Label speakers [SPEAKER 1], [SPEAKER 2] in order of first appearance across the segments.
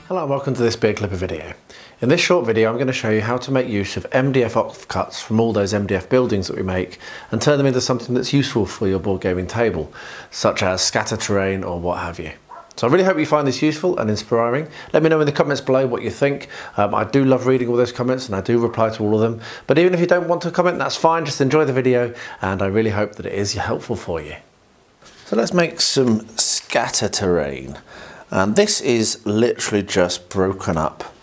[SPEAKER 1] Hello and welcome to this Beard Clipper video. In this short video I'm going to show you how to make use of MDF offcuts from all those MDF buildings that we make and turn them into something that's useful for your board gaming table, such as scatter terrain or what have you. So I really hope you find this useful and inspiring. Let me know in the comments below what you think. I do love reading all those comments and I do reply to all of them, but even if you don't want to comment, that's fine, just enjoy the video and I really hope that it is helpful for you. So let's make some scatter terrain. And this is literally just broken up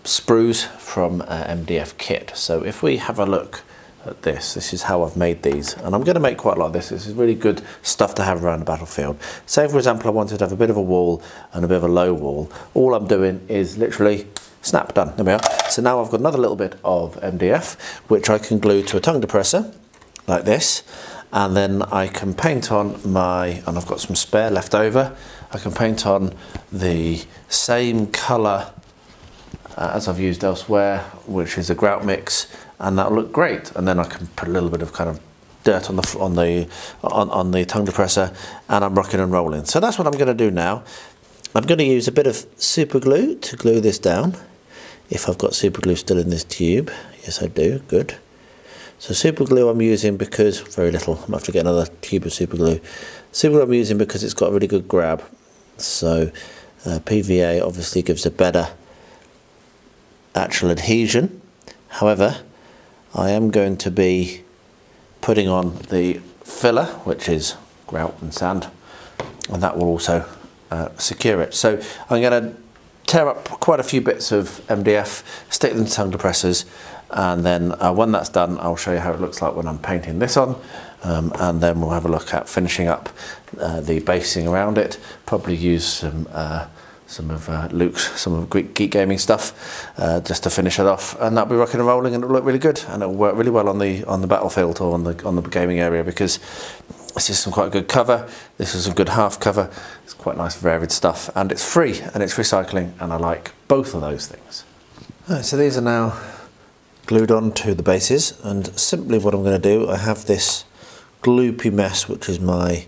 [SPEAKER 1] sprues from MDF kit. So if we have a look at this is how I've made these. And I'm going to make quite a lot of this. This is really good stuff to have around the battlefield. Say for example I wanted to have a bit of a wall and a bit of a low wall. All I'm doing is literally snap, done. There we are. So now I've got another little bit of MDF which I can glue to a tongue depressor like this. And then I can paint on my, and I've got some spare left over, I can paint on the same colour as I've used elsewhere, which is a grout mix, and that'll look great. And then I can put a little bit of kind of dirt on the tongue depressor, and I'm rocking and rolling. So that's what I'm going to do now. I'm going to use a bit of super glue to glue this down, if I've got super glue still in this tube. Yes I do, good. So super glue I'm using because, very little, I'm going to have to get another tube of super glue. Super glue I'm using because it's got a really good grab. So PVA obviously gives a better actual adhesion. However, I am going to be putting on the filler, which is grout and sand, and that will also secure it. So I'm going to tear up quite a few bits of MDF, stick them to tongue depressors, and then when that's done I'll show you how it looks like when I'm painting this on, and then we'll have a look at finishing up the basing around it. Probably use some of Luke's, some of Geek Gaming stuff, just to finish it off, and that'll be rocking and rolling and it'll look really good, and it'll work really well on the battlefield or on the gaming area, because this is some quite good cover. This is a good half cover. It's quite nice varied stuff, and it's free and it's recycling, and I like both of those things. Right, so these are now glued on to the bases, and simply what I'm going to do, I have this gloopy mess which is my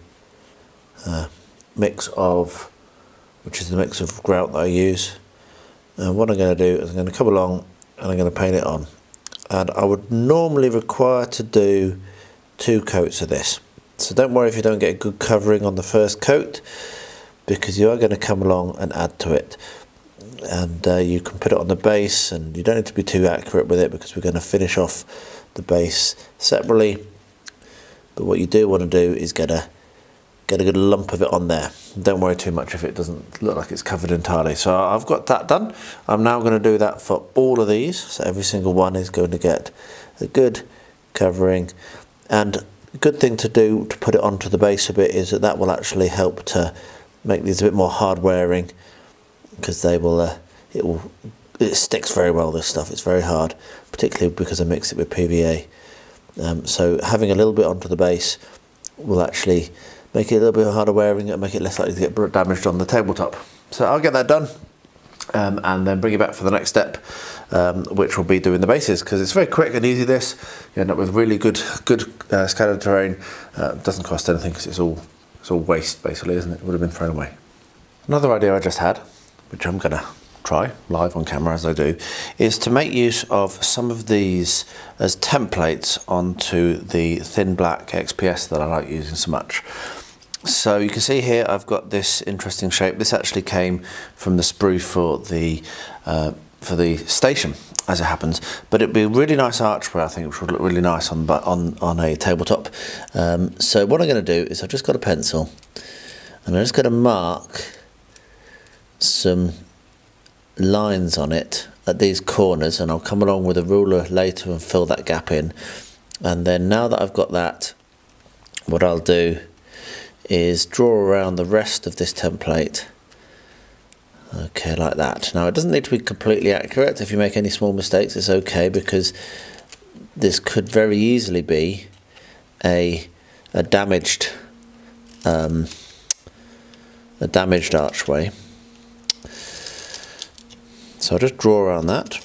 [SPEAKER 1] mix of grout that I use, and what I'm going to do is I'm going to come along and I'm going to paint it on, and I would normally require to do 2 coats of this. So don't worry if you don't get a good covering on the first coat, because you are going to come along and add to it. And you can put it on the base, and you don't need to be too accurate with it because we're going to finish off the base separately. But what you do want to do is get a good lump of it on there. Don't worry too much if it doesn't look like it's covered entirely. So I've got that done. I'm now going to do that for all of these. So every single one is going to get a good covering. And the good thing to do to put it onto the base a bit is that will actually help to make these a bit more hard wearing, because they will it sticks very well, this stuff. It's very hard, particularly because I mix it with PVA. So having a little bit onto the base will actually make it a little bit harder wearing and make it less likely to get damaged on the tabletop. So I'll get that done, and then bring it back for the next step, which will be doing the bases, because it's very quick and easy. This you end up with really good scattered terrain. Doesn't cost anything because it's all waste basically, isn't it? It would have been thrown away. Another idea I just had, which I'm going to try live on camera as I do, is to make use of some of these as templates onto the thin black XPS that I like using so much. So you can see here I've got this interesting shape. This actually came from the sprue for the station, as it happens, but it'd be a really nice archway, I think, which would look really nice on a tabletop. So what I'm going to do is I've just got a pencil, and I'm just going to mark some lines on it at these corners, and I'll come along with a ruler later and fill that gap in. And then now that I've got that, what I'll do is draw around the rest of this template, okay, like that. Now it doesn't need to be completely accurate. If you make any small mistakes, it's okay, because this could very easily be a damaged archway. So I'll just draw around that,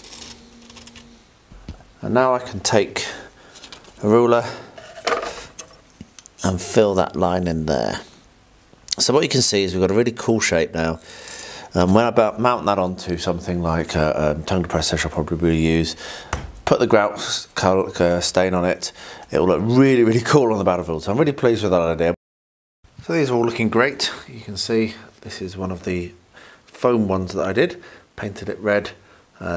[SPEAKER 1] and now I can take a ruler and fill that line in there. So what you can see is we've got a really cool shape now. When I mount that onto something like a tongue depressor, I'll probably use, put the Grout stain on it, it will look really, really cool on the battlefield. So I'm really pleased with that idea. So these are all looking great. You can see this is one of the foam ones that I did. Painted it red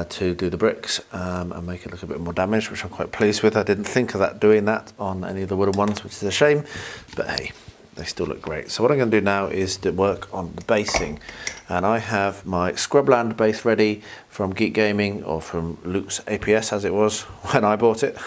[SPEAKER 1] to do the bricks and make it look a bit more damaged, which I'm quite pleased with. I didn't think of that doing that on any of the wooden ones, which is a shame, but hey, they still look great. So what I'm going to do now is to work on the basing, and I have my Scrubland base ready from Geek Gaming, or from Luke's APS as it was when I bought it.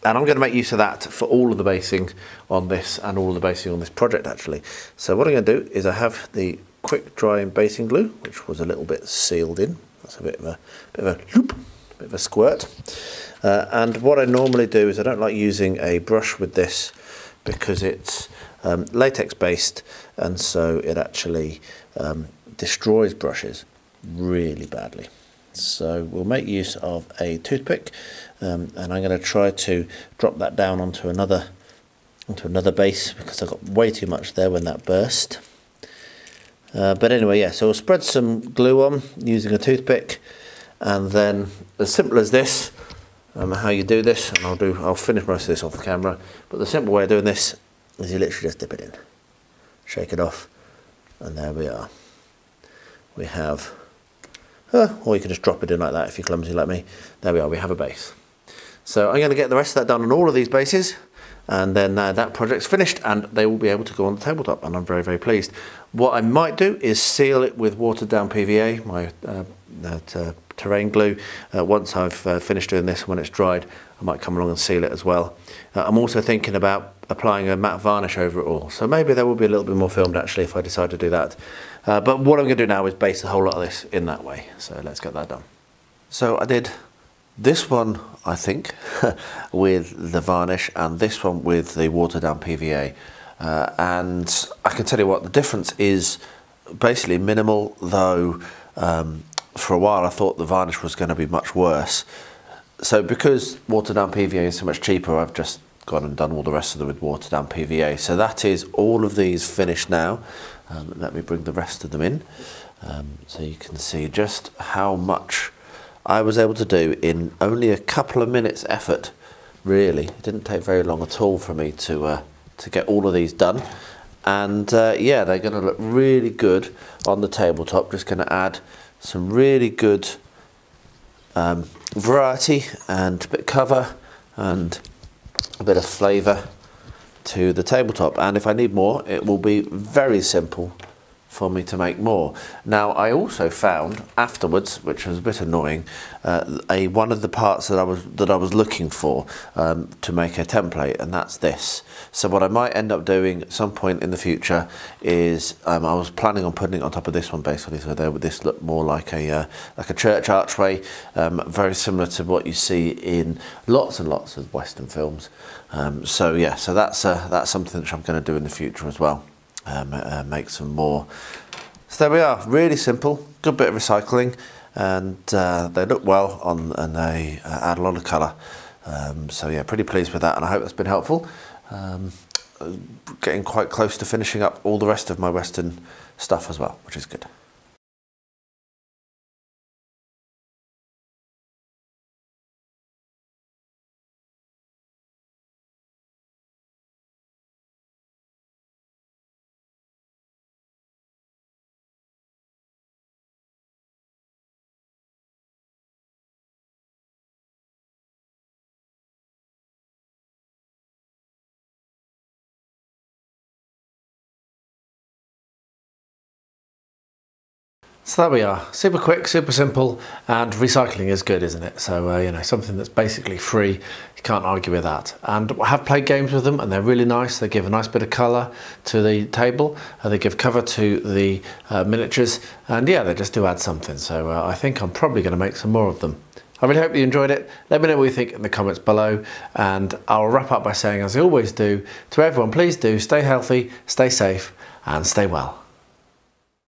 [SPEAKER 1] And I'm going to make use of that for all of the basing on this, and all of the basing on this project actually. So what I'm going to do is I have the quick drying basing glue, which was a little bit sealed in. That's a bit of a loop, a bit of a squirt. And what I normally do is I don't like using a brush with this because it's latex based, and so it actually destroys brushes really badly. So we'll make use of a toothpick, and I'm going to try to drop that down onto another base, because I got way too much there when that burst. But anyway, yeah, so we'll spread some glue on using a toothpick, and then as simple as this, how you do this, and I'll finish most of this off the camera, but the simple way of doing this is you literally just dip it in, shake it off, and there we are. We have, or you can just drop it in like that if you're clumsy like me. There we are, we have a base. So I'm going to get the rest of that done on all of these bases, and then that project's finished and they will be able to go on the tabletop, and I'm very, very pleased. What I might do is seal it with watered down PVA, my terrain glue. Once I've finished doing this, when it's dried, I might come along and seal it as well. I'm also thinking about applying a matte varnish over it all, so maybe there will be a little bit more filmed actually if I decide to do that. But what I'm going to do now is base the whole lot of this in that way, so let's get that done. So I did this one, I think, with the varnish, and this one with the watered down PVA. And I can tell you what, the difference is basically minimal, though for a while I thought the varnish was going to be much worse. So because watered down PVA is so much cheaper, I've just gone and done all the rest of them with watered down PVA. So that is all of these finished now. Let me bring the rest of them in, so you can see just how much I was able to do in only a couple of minutes effort. Really, it didn't take very long at all for me to get all of these done. And yeah, they're going to look really good on the tabletop. Just going to add some really good variety and a bit of cover and a bit of flavour to the tabletop. And if I need more, it will be very simple for me to make more. Now, I also found afterwards, which was a bit annoying, one of the parts that I was looking for to make a template, and that's this. So what I might end up doing at some point in the future is I was planning on putting it on top of this one basically, so there would this look more like a church archway, very similar to what you see in lots and lots of Western films. So yeah, so that's something that I'm going to do in the future as well. Make some more. So there we are, really simple, good bit of recycling, and they look well on, and they add a lot of colour. So yeah, pretty pleased with that, and I hope that's been helpful. Getting quite close to finishing up all the rest of my Western stuff as well, which is good.
[SPEAKER 2] So there we are, super quick, super simple, and recycling is good, isn't it? So, you know, something that's basically free, you can't argue with that. And I have played games with them, and they're really nice. They give a nice bit of colour to the table, they give cover to the miniatures, and yeah, they just do add something. So I think I'm probably going to make some more of them. I really hope you enjoyed it. Let me know what you think in the comments below, and I'll wrap up by saying, as I always do, to everyone, please do stay healthy, stay safe, and stay well.